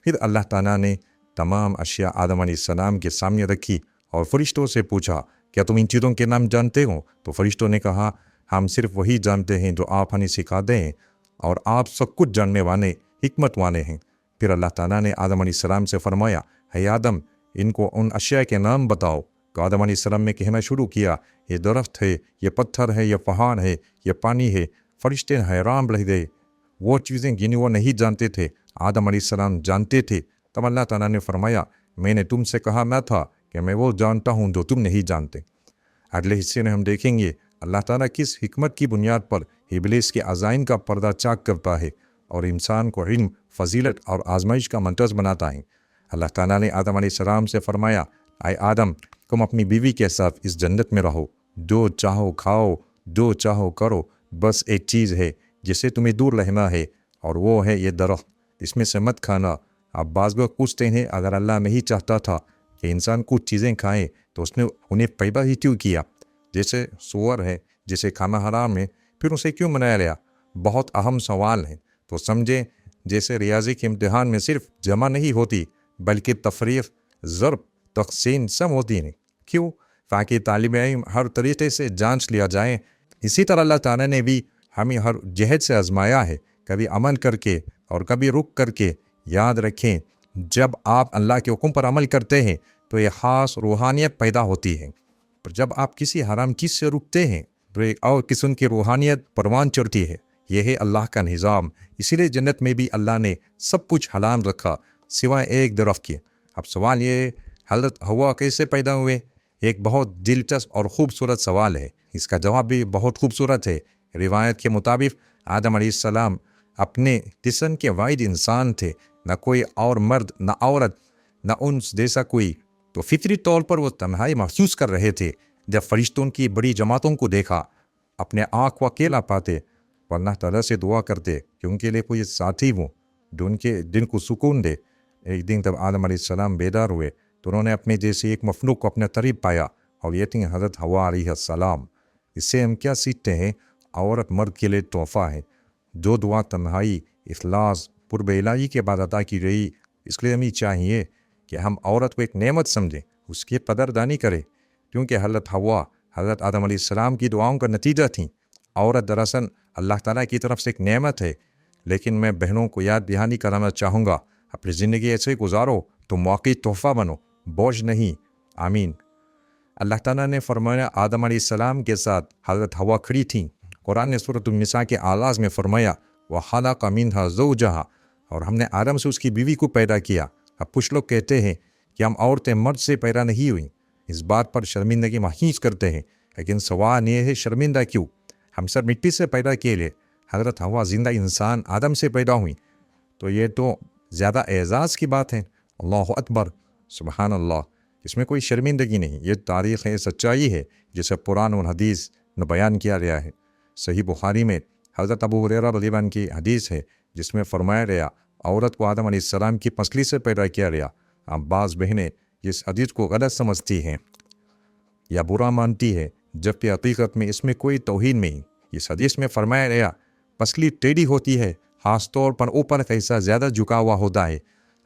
پھر اللہ تعالیٰ نے تمام اشیاء آدم علیہ السلام کے سامنے رکھی اور فرشتوں سے پوچھا کیا تم ان چیزوں کے نام جانتے ہو؟ تو فرشتوں نے کہا ہم صرف وہی جانتے ہیں جو آپ ہمیں سکھاتے ہیں، اور آپ سب کچھ جاننے والے، حکمت والے ہیں۔ پھر اللہ تعالیٰ نے آدم علیہ السلام سے فرمایا اے آدم ان کو ان اشیاء کے نام بتاؤ۔ تو آدم علیہ السلام نے کہنا شروع کیا یہ درخت ہے، یہ پتھر ہے، یہ پہاڑ ہے، یہ پانی ہے۔ فرشتے حیران رہ گئے، وہ چیزیں جنہیں وہ نہیں جانتے تھے آدم علیہ السلام جانتے تھے۔ تب اللہ تعالیٰ نے فرمایا میں نے تم سے کہا نہ تھا کہ میں وہ جانتا ہوں جو تم نہیں جانتے۔ اگلے حصے میں ہم دیکھیں گے اللہ تعالیٰ کس حکمت کی بنیاد پر ابلیس کے عزائم کا پردہ چاک کرتا ہے اور انسان کو علم، فضیلت اور آزمائش کا مرکز بناتا ہے۔ اللہ تعالیٰ نے آدم علیہ السلام سے فرمایا اے آدم تم اپنی بیوی کے ساتھ اس جنت میں رہو، جو چاہو کھاؤ، جو چاہو کرو، بس ایک چیز ہے جسے تمہیں دور رہنا ہے اور وہ ہے یہ درخت، اس میں سے مت کھانا۔ اب بعض لوگ پوچھتے ہیں اگر اللہ نہیں چاہتا تھا کہ انسان کچھ چیزیں کھائیں تو اس نے انہیں پیدا ہی کیوں کیا؟ جیسے سور ہے جسے کھانا حرام ہے، پھر اسے کیوں بنایا گیا؟ بہت اہم سوال ہے۔ تو سمجھیں جیسے ریاضی کے امتحان میں صرف جمع نہیں ہوتی بلکہ تفریق، ضرب، تقسیم سب ہوتی ہیں۔ کیوں؟ تاکہ طالب علم ہر طریقے سے جانچ لیا جائے۔ اسی طرح اللہ تعالیٰ نے بھی ہمیں ہر جہت سے آزمایا ہے، کبھی عمل کر کے اور کبھی رک کر کے۔ یاد رکھیں جب آپ اللہ کے حکم پر عمل کرتے ہیں تو یہ خاص روحانیت پیدا ہوتی ہے، پر جب آپ کسی حرام چیز سے رکتے ہیں تو ایک اور قسم کی روحانیت پروان چڑھتی ہے۔ یہ ہے اللہ کا نظام۔ اسی لیے جنت میں بھی اللہ نے سب کچھ حلال رکھا سوائے ایک درخت کے۔ اب سوال یہ ہے حضرت ہوا کیسے پیدا ہوئے؟ ایک بہت دلچسپ اور خوبصورت سوال ہے، اس کا جواب بھی بہت خوبصورت ہے۔ روایت کے مطابق آدم علیہ السلام اپنے جسم کے واحد انسان تھے، نہ کوئی اور مرد، نہ عورت، نہ انس جیسا کوئی، تو فطری طور پر وہ تنہائی محسوس کر رہے تھے۔ جب فرشتوں کی بڑی جماعتوں کو دیکھا اپنے آنکھ کو اکیلا پاتے، وہ اللہ تعالیٰ سے دعا کرتے کہ ان کے لیے کوئی ساتھی ہو جو ان کے دل کو سکون دے۔ ایک دن جب آدم علیہ السلام بیدار ہوئے تو انہوں نے اپنے جیسے ایک مخلوق کو اپنے قریب پایا، اور یہ تھی حضرت حوا علیہ السلام۔ اس سے ہم کیا سیکھتے ہیں؟ عورت مرد کے لیے تحفہ ہے۔ جو دعا تنہائی، اخلاص، قرب الہی کے بعد ادا کی گئی، اس لیے ہمیں چاہیے کہ ہم عورت کو ایک نعمت سمجھیں، اس کی قدردانی کریں، کیونکہ حضرت حوا حضرت آدم علیہ السلام کی دعاؤں کا نتیجہ تھیں۔ عورت دراصل اللہ تعالیٰ کی طرف سے ایک نعمت ہے، لیکن میں بہنوں کو یاد دہانی کرانا چاہوں گا اپنی زندگی ایسے گزارو تو واقعی تحفہ بنو، بوجھ نہیں۔ آمین۔ اللہ تعالیٰ نے فرمایا آدم علیہ السلام کے ساتھ حضرت حوا کھڑی تھیں۔ قرآن نے سورۃ النساء کے آغاز میں فرمایا وَخَلَقَ مِنْهَا زَوْجَهَا، اور ہم نے آدم سے اس کی بیوی کو پیدا کیا۔ اب کچھ لوگ کہتے ہیں کہ ہم عورتیں مرد سے پیدا نہیں ہوئیں، اس بات پر شرمندگی محسوس کرتے ہیں، لیکن سوال یہ ہے شرمندہ کیوں؟ ہم سب مٹی سے پیدا کیے لے، حضرت ہوا زندہ انسان آدم سے پیدا ہوئی، تو یہ تو زیادہ اعزاز کی بات ہے۔ اللہ اکبر، سبحان اللہ، اس میں کوئی شرمندگی نہیں، یہ تاریخ ہے، سچائی ہے جسے قرآن اور حدیث میں بیان کیا گیا ہے۔ صحیح بخاری میں حضرت ابو ہریرہ رضی اللہ عنہ کی حدیث ہے جس میں فرمایا گیا عورت کو آدم علیہ السلام کی پسلی سے پیدا کیا گیا۔ اب بعض بہنیں اس حدیث کو غلط سمجھتی ہیں یا برا مانتی ہے، جبکہ حقیقت میں اس میں کوئی توہین نہیں۔ اس حدیث میں فرمایا گیا پسلی ٹیڑھی ہوتی ہے، خاص طور پر اوپر کا حصہ زیادہ جھکا ہوا ہوتا ہے،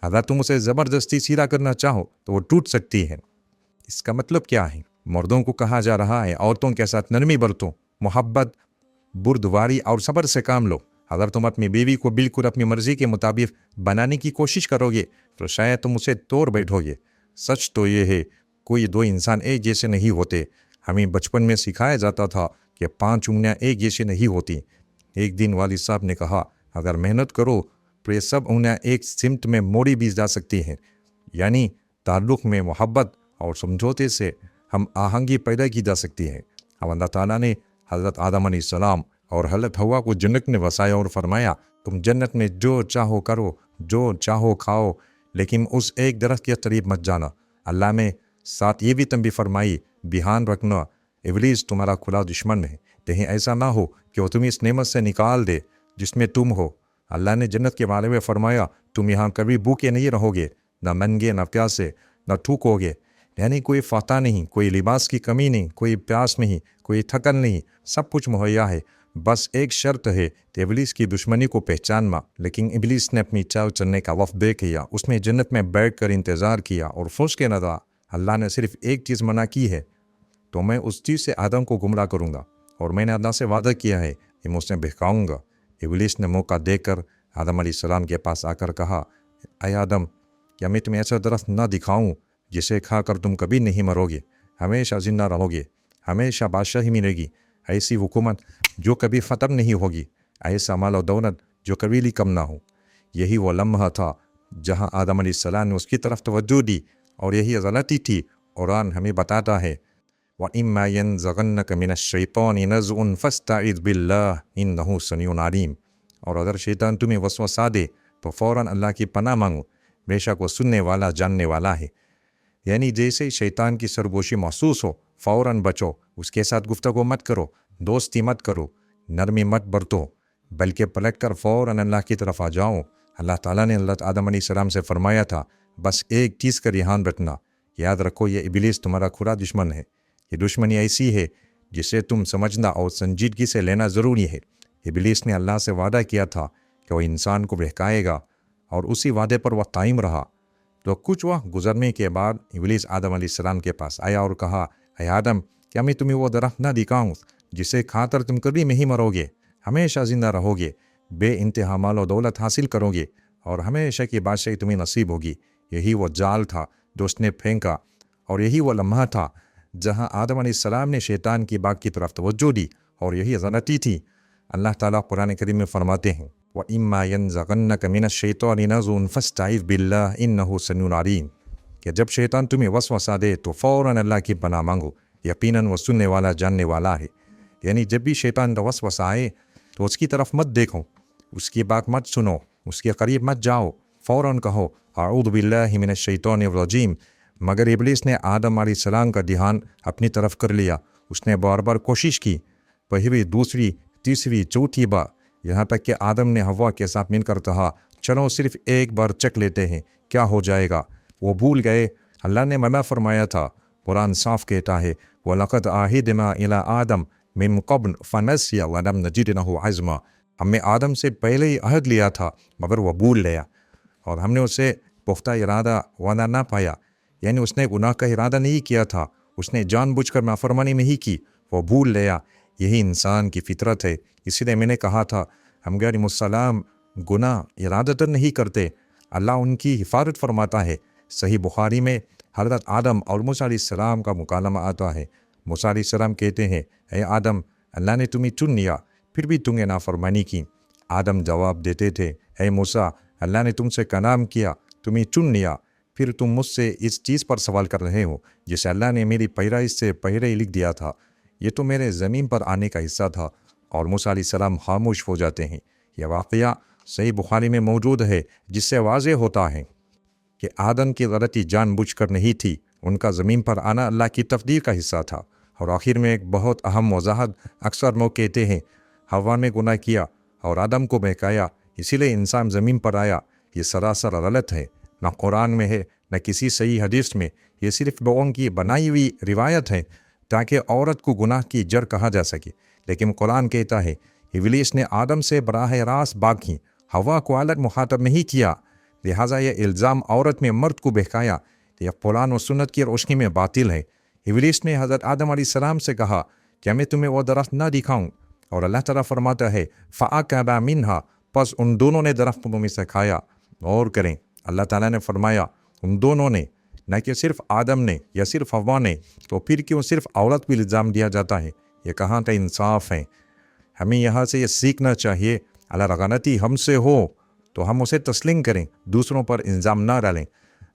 اگر تم اسے زبردستی سیدھا کرنا چاہو تو وہ ٹوٹ سکتی ہے۔ اس کا مطلب کیا ہے؟ مردوں کو کہا جا رہا ہے عورتوں کے ساتھ نرمی برتو، محبت، بردباری اور صبر سے کام لو۔ اگر تم اپنی بیوی کو بالکل اپنی مرضی کے مطابق بنانے کی کوشش کرو گے تو شاید تم اسے توڑ بیٹھو گے۔ سچ تو یہ ہے کوئی دو انسان ایک جیسے نہیں ہوتے۔ ہمیں بچپن میں سکھایا جاتا تھا کہ 5 انگلیاں ایک جیسے نہیں ہوتی۔ ایک دن والد صاحب نے کہا اگر محنت کرو تو یہ سب انگلیاں ایک سمت میں موڑی بھی جا سکتی ہیں، یعنی تعلق میں محبت اور سمجھوتے سے ہم آہنگی پیدا کی جا سکتی ہے۔ اب اللہ تعالیٰ نے حضرت آدم علیہ السلام اور حضرت حوا کو جنت میں بسایا اور فرمایا تم جنت میں جو چاہو کرو، جو چاہو کھاؤ، لیکن اس ایک درخت کے قریب مت جانا۔ اللہ نے ساتھ یہ بھی تنبیہ فرمائی دھیان رکھنا ابلیس تمہارا کھلا دشمن ہے، کہیں ایسا نہ ہو کہ وہ تمہیں اس نعمت سے نکال دے جس میں تم ہو۔ اللہ نے جنت کے بارے میں فرمایا تم یہاں کبھی بھوکے نہیں رہو گے، نہ ننگے نہ پیاسے، نہ تھوکو گے، یعنی کوئی فاتح نہیں، کوئی لباس کی کمی نہیں، کوئی پیاس نہیں، کوئی تھکن نہیں، سب کچھ مہیا ہے۔ بس ایک شرط ہے کہ ابلیس کی دشمنی کو پہچاننا۔ لیکن ابلیس نے اپنی چال چلنے کا وقت دے کیا، اس نے جنت میں بیٹھ کر انتظار کیا اور فرص کے نظر اللہ نے صرف ایک چیز منع کی ہے تو میں اس چیز سے آدم کو گمراہ کروں گا، اور میں نے اللہ سے وعدہ کیا ہے کہ میں اسے بہکاؤں گا۔ ابلیس نے موقع دے کر آدم علیہ السلام کے پاس آ کر کہا اے آدم، کیا میں تمہیں ایسا درخت نہ دکھاؤں جسے کھا کر تم کبھی نہیں مرو گے، ہمیشہ زندہ رہو گے، ہمیشہ بادشاہی ملے گی، ایسی حکومت جو کبھی ختم نہیں ہوگی، ایسا مال و دولت جو کبھی کم نہ ہو۔ یہی وہ لمحہ تھا جہاں آدم علیہ السلام نے اس کی طرف توجہ دی، اور یہی غلطی تھی۔ قرآن ہمیں بتاتا ہے وَإِمَّا يَنزَغَنَّكَ مِنَ الشَّيْطَانِ نَزْغٌ فَاسْتَعِذْ بِاللَّهِ إِنَّهُ سَمِيعٌ عَلِيمٌ۔ اور اگر شیطان تمہیں وسوسہ دے تو فوراً اللہ کی پناہ مانگو، بے شک وہ سننے والا جاننے والا ہے۔ یعنی جیسے شیطان کی سرگوشی محسوس ہو فوراً بچو، اس کے ساتھ گفتگو مت کرو، دوستی مت کرو، نرمی مت برتو، بلکہ پلٹ کر فوراً اللہ کی طرف آ جاؤ۔ اللہ تعالیٰ نے حضرت آدم علیہ السلام سے فرمایا تھا بس ایک چیز کا دھیان رکھنا، یاد رکھو یہ ابلیس تمہارا کھلا دشمن ہے۔ یہ دشمنی ایسی ہے جسے تم سمجھنا اور سنجیدگی سے لینا ضروری ہے۔ ابلیس نے اللہ سے وعدہ کیا تھا کہ وہ انسان کو بہکائے گا، اور اسی وعدے پر وہ قائم رہا۔ تو کچھ وقت گزرنے کے بعد ابلیس آدم علیہ السلام کے پاس آیا اور کہا اے آدم، کیا میں تمہیں وہ درخت نہ دکھاؤں جسے کھا کر تم کبھی نہیں مرو گے، ہمیشہ زندہ رہو گے، بے انتہا مال و دولت حاصل کرو گے، اور ہمیشہ کی بادشاہی تمہیں نصیب ہوگی۔ یہی وہ جال تھا جو اس نے پھینکا، اور یہی وہ لمحہ تھا جہاں آدم علیہ السلام نے شیطان کی بات کی طرف توجہ دی، اور یہی غلطی تھی۔ اللہ تعالیٰ قرآن کریم میں فرماتے ہیں وَإِمَّا يَنزَغَنَّكَ مِنَ الشَّيْطَانِ نَزْغٌ فَاسْتَعِذْ بِاللَّهِ إِنَّهُ سَمِيعٌ عَلِيمٌ، کہ جب شیطان تمہیں وسوسہ دے تو فوراً اللہ کی پناہ مانگو، یقیناً وہ سننے والا جاننے والا ہے۔ یعنی جب بھی شیطان کا وسوسہ آئے تو اس کی طرف مت دیکھو، اس کی بات مت سنو، اس کے قریب مت جاؤ، فوراً کہو اعوذ باللہ من الشیطان الرجیم۔ مگر ابلیس نے آدم علیہ السلام کا دھیان اپنی طرف کر لیا۔ اس نے بار بار کوشش کی، پہلی، دوسری، تیسری، چوتھی بار، یہاں تک کہ آدم نے حوا کے ساتھ مل کر کہا چلو صرف ایک بار چکھ لیتے ہیں، کیا ہو جائے گا۔ وہ بھول گئے۔ اللہ نے منع فرمایا تھا۔ قرآن صاف کہتا ہے وَلَقَدْ عَهِدْنَا إِلَىٰ آدَمَ مِن قَبْلُ فَنَسِيَ وَلَمْ نَجِدْ لَهُ عَزْمًا۔ ہم نے آدم سے پہلے ہی عہد لیا تھا مگر وہ بھول گیا، اور ہم نے اسے پختہ ارادہ وعدہ نہ پایا۔ یعنی اس نے گناہ کا ارادہ نہیں کیا تھا، اس نے جان بوجھ کر نافرمانی نہیں کی، وہ بھول گیا۔ یہی انسان کی فطرت ہے۔ اسی لیے میں نے کہا تھا انبیاء علیہم السلام گناہ ارادتاً نہیں کرتے، اللہ ان کی حفاظت فرماتا ہے۔ صحیح بخاری میں حضرت آدم اور موسیٰ علیہ السلام کا مکالمہ آتا ہے۔ موسیٰ علیہ السلام کہتے ہیں اے آدم، اللہ نے تمہیں چن لیا، پھر بھی تم نے نافرمانی کی۔ آدم جواب دیتے تھے اے موسیٰ، اللہ نے تم سے کلام کیا، تمہیں چن لیا، پھر تم مجھ سے اس چیز پر سوال کر رہے ہو جسے اللہ نے میری پیدائش سے پہلے ہی لکھ دیا تھا۔ یہ تو میرے زمین پر آنے کا حصہ تھا، اور موسیٰ علیہ السلام خاموش ہو جاتے ہیں۔ یہ واقعہ صحیح بخاری میں موجود ہے، جس سے واضح ہوتا ہے کہ آدم کی غلطی جان بوجھ کر نہیں تھی، ان کا زمین پر آنا اللہ کی تقدیر کا حصہ تھا۔ اور آخر میں ایک بہت اہم وضاحت اکثر لوگ کہتے ہیں حوا نے گناہ کیا اور آدم کو بہکایا، اسی لیے انسان زمین پر آیا۔ یہ سراسر غلط ہے، نہ قرآن میں ہے نہ کسی صحیح حدیث میں، یہ صرف لوگوں کی بنائی ہوئی روایت ہے تاکہ عورت کو گناہ کی جڑ کہا جا سکے۔ لیکن قرآن کہتا ہے ابلیس نے آدم سے براہ راست بات کی، حوا کو الگ مخاطب نہیں کیا، لہٰذا یہ الزام عورت میں مرد کو بہکایا یہ قرآن و سنت کی روشنی میں باطل ہے۔ ابلیس نے حضرت آدم علیہ السلام سے کہا کیا میں تمہیں وہ درخت نہ دکھاؤں، اور اللہ تعالیٰ فرماتا ہے فَأَكَلَا مِنْهَا، پس ان دونوں نے درخت میں سے کھایا۔ اور کریں اللہ تعالیٰ نے فرمایا ان دونوں نے، نہ کہ صرف آدم نے یا صرف حوا نے، تو پھر کیوں صرف عورت بھی الزام دیا جاتا ہے؟ یہ کہاں کا انصاف ہے؟ ہمیں یہاں سے یہ سیکھنا چاہیے اگر غلطی ہم سے ہو تو ہم اسے تسلیم کریں، دوسروں پر الزام نہ ڈالیں۔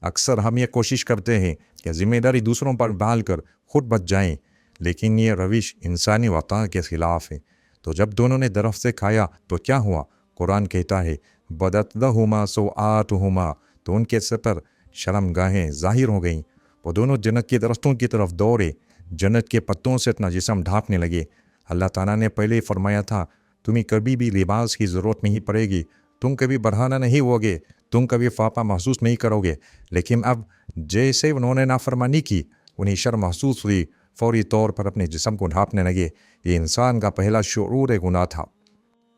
اکثر ہم یہ کوشش کرتے ہیں کہ ذمہ داری دوسروں پر ڈال کر خود بچ جائیں، لیکن یہ روش انسانی وقار کے خلاف ہے۔ تو جب دونوں نے درخت سے کھایا تو کیا ہوا؟ قرآن کہتا ہے بدت لہما سوآتہما، تو ان کے سر پر شرم گاہیں ظاہر ہو گئیں، وہ دونوں جنت کے درختوں کی طرف دوڑے، جنت کے پتوں سے اپنا جسم ڈھانپنے لگے۔ اللہ تعالیٰ نے پہلے ہی فرمایا تھا تمہیں کبھی بھی لباس کی ضرورت نہیں پڑے گی، تم کبھی بڑھانا نہیں ہوگے، تم کبھی فاقہ محسوس نہیں کرو گے۔ لیکن اب جیسے انہوں نے نافرمانی کی انہیں شرم محسوس ہوئی، فوری طور پر اپنے جسم کو ڈھانپنے لگے۔ یہ انسان کا پہلا شعور گناہ تھا۔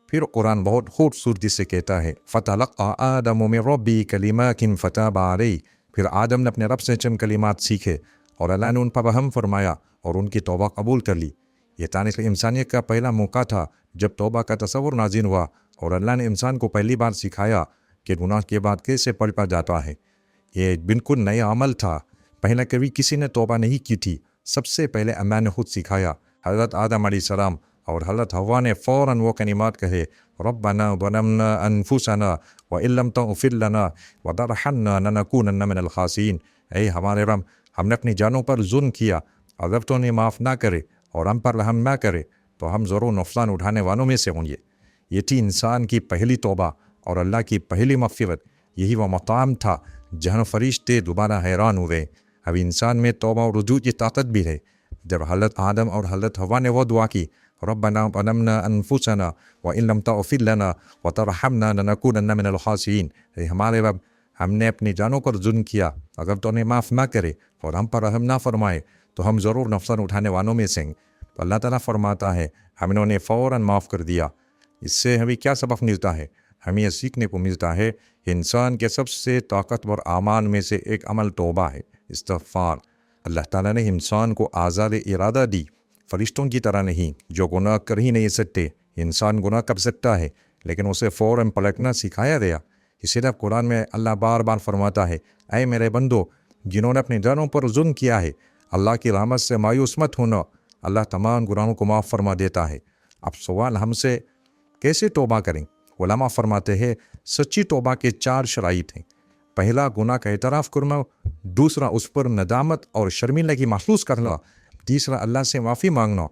پھر قرآن بہت خوبصورتی سے کہتا ہے فَتَلَقَّىٰ آدَمُ مِن رَّبِّهِ كَلِمَاتٍ فَتَابَ عَلَيْهِ، پھر آدم نے اپنے رب سے چند کلمات سیکھے اور اللہ نے ان پر رحم فرمایا اور ان کی توبہ قبول کر لی۔ یہ تاریخ انسانیت کا پہلا موقع تھا جب توبہ کا تصور نازل ہوا اور اللہ نے انسان کو پہلی بار سکھایا کہ گناہ کے بعد کیسے پلٹا جاتا ہے۔ یہ بالکل نیا عمل تھا، پہلے کبھی کسی نے توبہ نہیں کی تھی، سب سے پہلے اللہ نے خود سکھایا۔ حضرت آدم علیہ السلام اور حضرت حوا نے فوراً وہ کلمات کہے ربنا ظلمنا انفسنا وان لم تغفر لنا وترحمنا لنکونن من الخاسرین، اے ہمارے رب ہم نے اپنی جانوں پر ظلم کیا، اگر تو نے معاف نہ کرے اور ہم پر رحم نہ کرے تو ہم ضرور نقصان اٹھانے والوں میں سے ہوں گے۔ یہ تھی انسان کی پہلی توبہ اور اللہ کی پہلی مغفرت۔ یہی وہ مقام تھا جہاں فرشتے دوبارہ حیران ہوئے۔ اب انسان میں توبہ اور رجوع کی طاقت بھی ہے۔ جب حضرت آدم اور حضرت حوا نے وہ دعا کی ربنا ظلمنا انفسنا وان لم تغفر لنا وترحمنا لنکونن من الخاسرین، اے ہمارے رب ہم نے اپنی جانوں پر ظلم کیا، اگر تو نے معاف نہ کرے اور ہم پر رحم نہ فرمائے تو ہم ضرور نقصان اٹھانے والوں میں سے ہیں۔ تو اللہ تعالیٰ فرماتا ہے ہم نے انہیں فوراً معاف کر دیا۔ اس سے ہمیں کیا سبق ملتا ہے؟ ہمیں یہ سیکھنے کو ملتا ہے کہ انسان کے سب سے طاقتور اعمال میں سے ایک عمل توبہ ہے، استغفار۔ اللہ تعالیٰ نے انسان کو آزاد ارادہ دی، فرشتوں کی طرح نہیں جو گناہ کر ہی نہیں سکتے۔ انسان گناہ کر سکتا ہے لیکن اسے فوراً پلٹنا سکھایا گیا۔ اسی لیے قرآن میں اللہ بار بار فرماتا ہے اے میرے بندو جنہوں نے اپنی جانوں پر ظلم کیا ہے، اللہ کی رحمت سے مایوس مت ہونا، اللہ تمام گناہوں کو معاف فرما دیتا ہے۔ اب سوال ہم سے کیسے توبہ کریں؟ علماء فرماتے ہیں سچی توبہ کے 4 شرائط ہیں۔ پہلا گناہ کا اعتراف کرنا، دوسرا اس پر ندامت اور شرمندگی محسوس کرنا، تیسرا اللہ سے معافی مانگنا،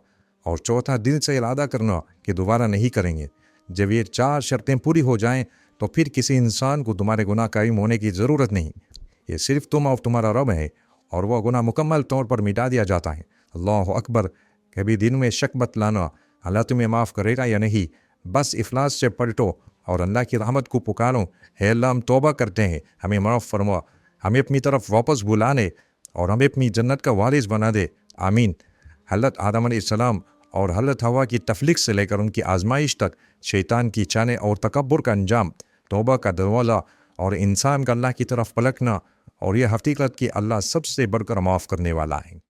اور چوتھا دل سے ارادہ کرنا کہ دوبارہ نہیں کریں گے۔ جب یہ 4 شرطیں پوری ہو جائیں تو پھر کسی انسان کو تمہارے گناہ قائم ہونے کی ضرورت نہیں۔ یہ صرف تم اور تمہارا رب ہے اور وہ گناہ مکمل طور پر مٹا دیا جاتا ہے۔ اللہ اکبر۔ کبھی دن میں شک مت لانا اللہ تمہیں معاف کرے گا یا نہیں، بس اخلاص سے پلٹو اور اللہ کی رحمت کو پکارو، اے اللہ ہم توبہ کرتے ہیں، ہمیں معاف فرما، ہمیں اپنی طرف واپس بلا لے اور ہمیں اپنی جنت کا وارث بنا دے، آمین۔ حضرت آدم علیہ السلام اور حضرت حوا کی تخلیق سے لے کر ان کی آزمائش تک شیطان کی چانے اور تکبر کا انجام، توبہ کا دروازہ اور انسان کا اللہ کی طرف پلٹنا، اور یہ حقیقت کہ اللہ سب سے بڑھ کر معاف کرنے والا ہے۔